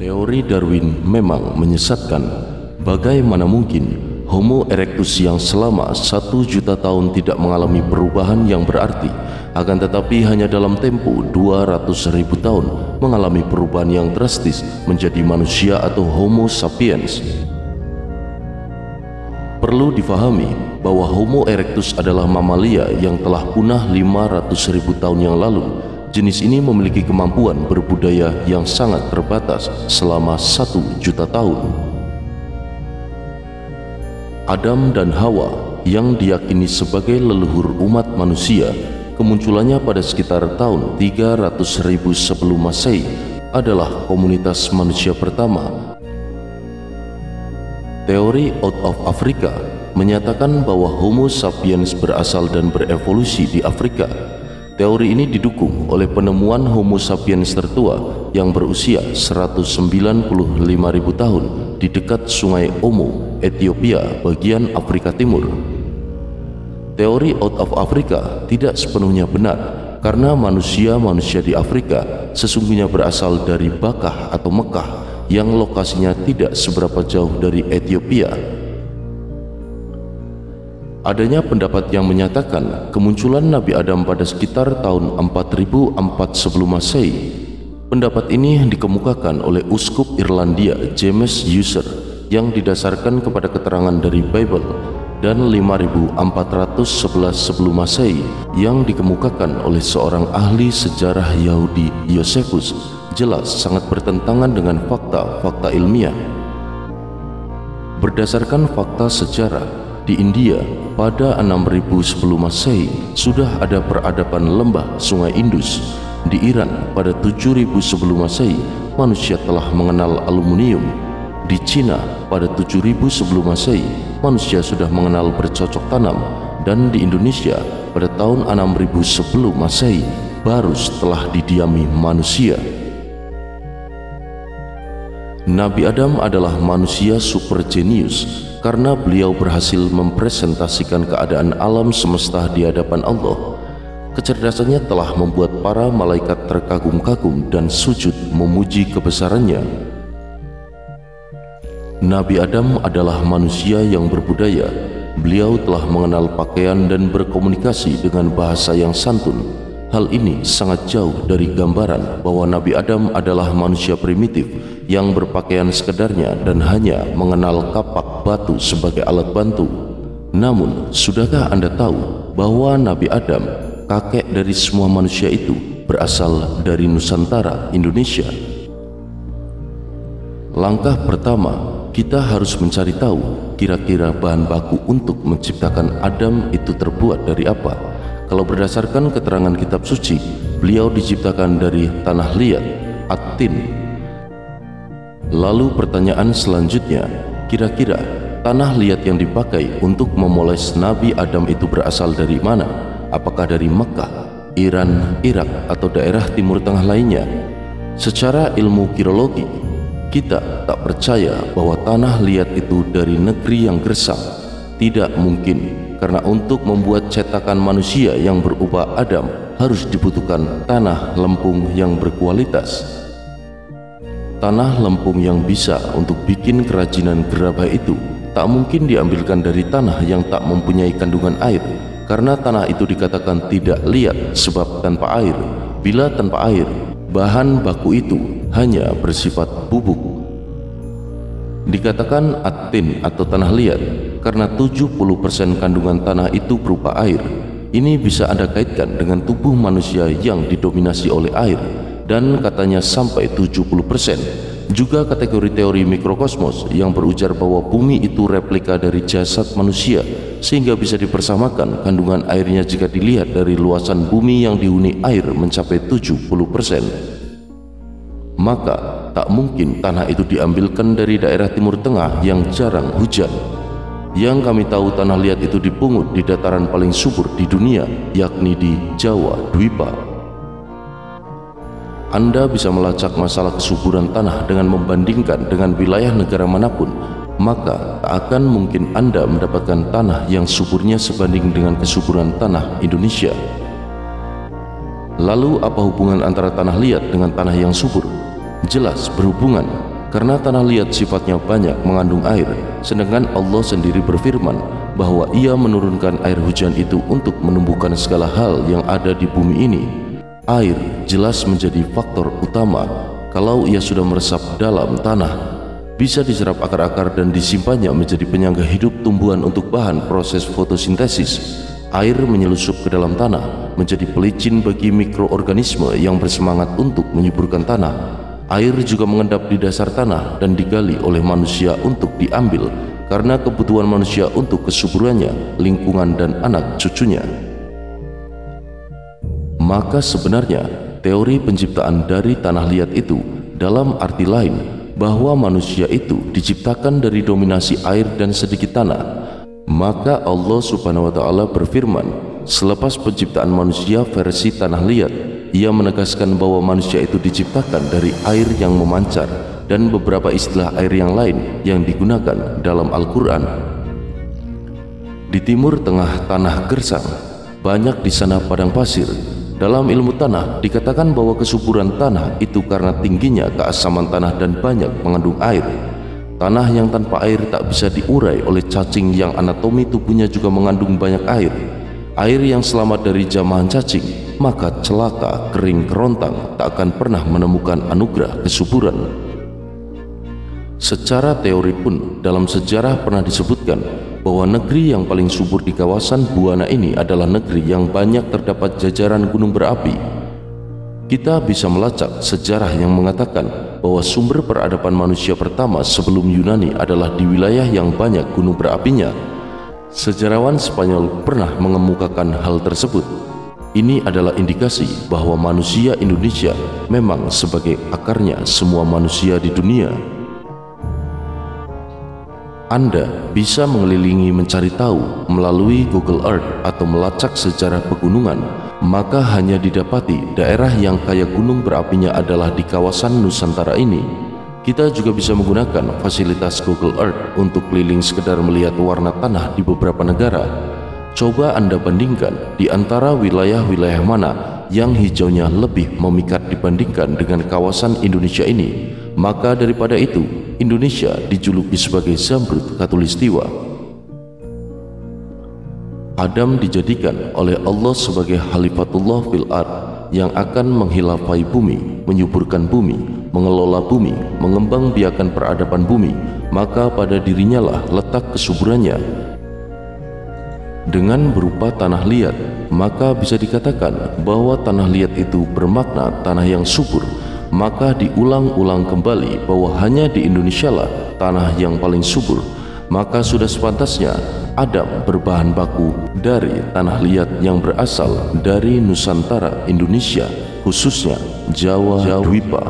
Teori Darwin memang menyesatkan. Bagaimana mungkin Homo erectus yang selama 1 juta tahun tidak mengalami perubahan yang berarti, akan tetapi hanya dalam tempo 200.000 tahun mengalami perubahan yang drastis menjadi manusia atau Homo sapiens. Perlu difahami bahwa Homo erectus adalah mamalia yang telah punah 500.000 tahun yang lalu. Jenis ini memiliki kemampuan berbudaya yang sangat terbatas selama 1 juta tahun. Adam dan Hawa yang diyakini sebagai leluhur umat manusia, kemunculannya pada sekitar tahun 300.000 sebelum Masehi, adalah komunitas manusia pertama. Teori Out of Africa menyatakan bahwa Homo sapiens berasal dan berevolusi di Afrika. Teori ini didukung oleh penemuan Homo sapiens tertua yang berusia 195.000 tahun di dekat Sungai Omo, Ethiopia, bagian Afrika Timur. Teori Out of Africa tidak sepenuhnya benar karena manusia-manusia di Afrika sesungguhnya berasal dari Bakah atau Mekah yang lokasinya tidak seberapa jauh dari Ethiopia. Adanya pendapat yang menyatakan kemunculan Nabi Adam pada sekitar tahun 4004 sebelum Masehi. Pendapat ini dikemukakan oleh uskup Irlandia James Ussher yang didasarkan kepada keterangan dari Bible, dan 5411 sebelum Masehi yang dikemukakan oleh seorang ahli sejarah Yahudi Josephus jelas sangat bertentangan dengan fakta-fakta ilmiah. Berdasarkan fakta sejarah, di India pada 6000 sebelum Masehi sudah ada peradaban lembah Sungai Indus. Di Iran pada 7000 sebelum Masehi manusia telah mengenal aluminium. Di Cina pada 7000 sebelum Masehi manusia sudah mengenal bercocok tanam, dan di Indonesia pada tahun 6000 sebelum Masehi baru setelah didiami manusia. Nabi Adam adalah manusia super jenius karena beliau berhasil mempresentasikan keadaan alam semesta di hadapan Allah. Kecerdasannya telah membuat para malaikat terkagum-kagum dan sujud memuji kebesarannya. Nabi Adam adalah manusia yang berbudaya. Beliau telah mengenal pakaian dan berkomunikasi dengan bahasa yang santun. Hal ini sangat jauh dari gambaran bahwa Nabi Adam adalah manusia primitif yang berpakaian sekedarnya dan hanya mengenal kapak batu sebagai alat bantu. Namun, sudahkah Anda tahu bahwa Nabi Adam, kakek dari semua manusia itu, berasal dari Nusantara, Indonesia? Langkah pertama, kita harus mencari tahu kira-kira bahan baku untuk menciptakan Adam itu terbuat dari apa. Kalau berdasarkan keterangan kitab suci, beliau diciptakan dari tanah liat, at-tin. Lalu pertanyaan selanjutnya, kira-kira tanah liat yang dipakai untuk memoles Nabi Adam itu berasal dari mana? Apakah dari Mekah, Iran, Irak, atau daerah Timur Tengah lainnya? Secara ilmu geologi, kita tak percaya bahwa tanah liat itu dari negeri yang gersang. Tidak mungkin, karena untuk membuat cetakan manusia yang berupa Adam harus dibutuhkan tanah lempung yang berkualitas. Tanah lempung yang bisa untuk bikin kerajinan gerabah itu tak mungkin diambilkan dari tanah yang tak mempunyai kandungan air, karena tanah itu dikatakan tidak liat sebab tanpa air. Bila tanpa air, bahan baku itu hanya bersifat bubuk. Dikatakan at-tin atau tanah liat karena 70% kandungan tanah itu berupa air. Ini bisa Anda kaitkan dengan tubuh manusia yang didominasi oleh air, dan katanya sampai 70%. Juga kategori teori mikrokosmos yang berujar bahwa bumi itu replika dari jasad manusia, sehingga bisa dipersamakan kandungan airnya jika dilihat dari luasan bumi yang dihuni air mencapai 70%. Maka tak mungkin tanah itu diambilkan dari daerah Timur Tengah yang jarang hujan. Yang kami tahu, tanah liat itu dipungut di dataran paling subur di dunia, yakni di Jawa Dwipa. Anda bisa melacak masalah kesuburan tanah dengan membandingkan dengan wilayah negara manapun, maka tak akan mungkin Anda mendapatkan tanah yang suburnya sebanding dengan kesuburan tanah Indonesia. Lalu apa hubungan antara tanah liat dengan tanah yang subur? Jelas berhubungan. karena tanah liat sifatnya banyak mengandung air, sedangkan Allah sendiri berfirman bahwa Ia menurunkan air hujan itu untuk menumbuhkan segala hal yang ada di bumi ini. Air jelas menjadi faktor utama. Kalau ia sudah meresap dalam tanah, bisa diserap akar-akar dan disimpannya menjadi penyangga hidup tumbuhan untuk bahan proses fotosintesis. Air menyelusup ke dalam tanah, menjadi pelicin bagi mikroorganisme yang bersemangat untuk menyuburkan tanah. Air juga mengendap di dasar tanah dan digali oleh manusia untuk diambil karena kebutuhan manusia untuk kesuburannya, lingkungan, dan anak cucunya. Maka sebenarnya teori penciptaan dari tanah liat itu dalam arti lain bahwa manusia itu diciptakan dari dominasi air dan sedikit tanah. Maka Allah Subhanahu wa Ta'ala berfirman selepas penciptaan manusia versi tanah liat, Ia menegaskan bahwa manusia itu diciptakan dari air yang memancar dan beberapa istilah air yang lain yang digunakan dalam Al-Quran. Di timur tengah tanah gersang, banyak di sana padang pasir. Dalam ilmu tanah dikatakan bahwa kesuburan tanah itu karena tingginya keasaman tanah dan banyak mengandung air. Tanah yang tanpa air tak bisa diurai oleh cacing yang anatomi tubuhnya juga mengandung banyak air. Air yang selamat dari jamahan cacing, maka celaka, kering, kerontang tak akan pernah menemukan anugerah kesuburan. Secara teori pun dalam sejarah pernah disebutkan bahwa negeri yang paling subur di kawasan Buana ini adalah negeri yang banyak terdapat jajaran gunung berapi. Kita bisa melacak sejarah yang mengatakan bahwa sumber peradaban manusia pertama sebelum Yunani adalah di wilayah yang banyak gunung berapinya. Sejarawan Spanyol pernah mengemukakan hal tersebut. Ini adalah indikasi bahwa manusia Indonesia memang sebagai akarnya semua manusia di dunia. Anda bisa mengelilingi mencari tahu melalui Google Earth atau melacak sejarah pegunungan, maka hanya didapati daerah yang kaya gunung berapinya adalah di kawasan Nusantara ini. Kita juga bisa menggunakan fasilitas Google Earth untuk keliling sekedar melihat warna tanah di beberapa negara. Coba Anda bandingkan di antara wilayah-wilayah mana yang hijaunya lebih memikat dibandingkan dengan kawasan Indonesia ini. Maka daripada itu, Indonesia dijuluki sebagai Zamrud Khatulistiwa. Adam dijadikan oleh Allah sebagai Khalifatullah fil ard yang akan menghilafai bumi, menyuburkan bumi, mengelola bumi, mengembangbiakan peradaban bumi. Maka pada dirinya lah letak kesuburannya. Dengan berupa tanah liat, maka bisa dikatakan bahwa tanah liat itu bermakna tanah yang subur. Maka diulang-ulang kembali bahwa hanya di Indonesia lah tanah yang paling subur. Maka sudah sepantasnya Adam berbahan baku dari tanah liat yang berasal dari Nusantara Indonesia, khususnya Jawa Dwipa.